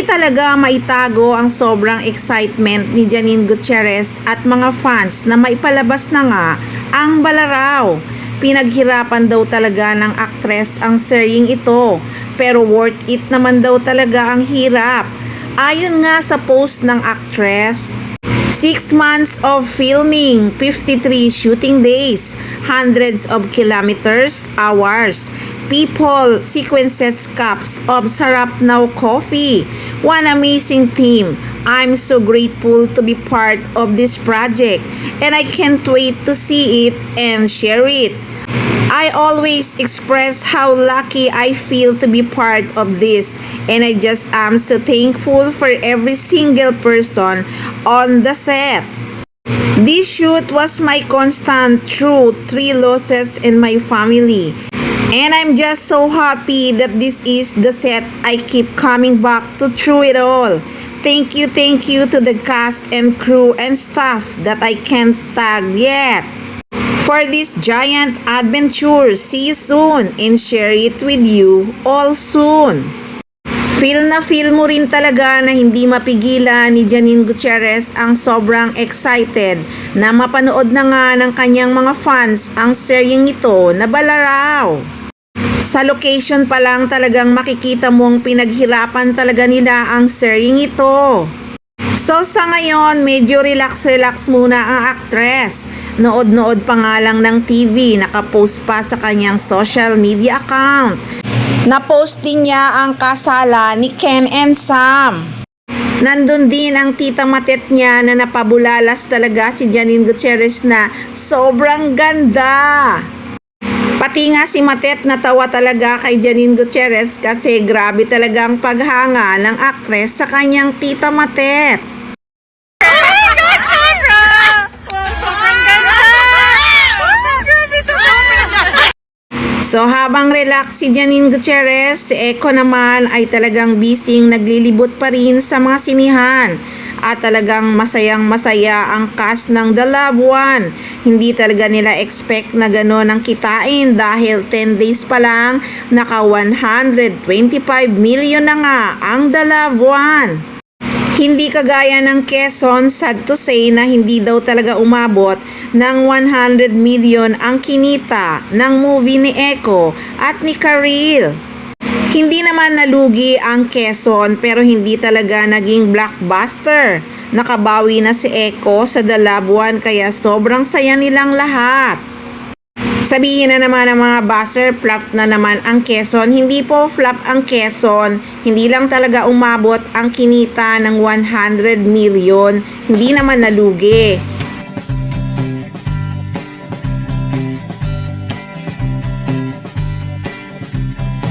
Hindi talaga maitago ang sobrang excitement ni Janine Gutierrez at mga fans na maipalabas na nga ang Balaraw. Pinaghirapan daw talaga ng aktres ang seryeng ito, pero worth it naman daw talaga ang hirap. Ayon nga sa post ng actress, 6 months of filming, 53 shooting days, hundreds of kilometers, hours, people, sequences, cups of Sarap Now coffee. One amazing team. I'm so grateful to be part of this project and I can't wait to see it and share it. I always express how lucky I feel to be part of this, and I just am so thankful for every single person on the set. This shoot was my constant through 3 losses in my family, and I'm just so happy that this is the set I keep coming back to through it all. Thank you to the cast and crew and staff that I can't tag yet for this giant adventure. See you soon and share it with you all soon. Feel na feel mo rin talaga na hindi mapigilan ni Janine Gutierrez ang sobrang excited na mapanood na nga ng kanyang mga fans ang seryeng ito na Balaraw. Sa location pa lang talagang makikita mong pinaghirapan talaga nila ang seryeng ito. So sa ngayon, medyo relax muna ang actress. Nood pa nga lang ng TV, nakapost pa sa kanyang social media account. Napost din niya ang kasala ni Ken and Sam. Nandun din ang tita Matet niya na napabulalas talaga si Janine Gutierrez na sobrang ganda. Pati nga si Matet natawa talaga kay Janine Gutierrez kasi grabe talaga ang paghanga ng aktres sa kanyang tita Matet. So habang relax si Janine Gutierrez, si Eko naman ay talagang bising naglilibot pa rin sa mga sinihan. At talagang masayang-masaya ang cast ng The Loved One. Hindi talaga nila expect na gano'n ang kitain dahil 10 days pa lang naka 125 million na nga ang The Loved One. Hindi kagaya ng Quezon, sad to say na hindi daw talaga umabot ng 100 million ang kinita ng movie ni Eko at ni Karil. Hindi naman nalugi ang Quezon pero hindi talaga naging blockbuster. Nakabawi na si Eko sa The Loved One kaya sobrang saya nilang lahat. Sabihin na naman ng mga buzzer, flop na naman ang Quezon. Hindi po flop ang Quezon. Hindi lang talaga umabot ang kinita ng 100 million. Hindi naman nalugi.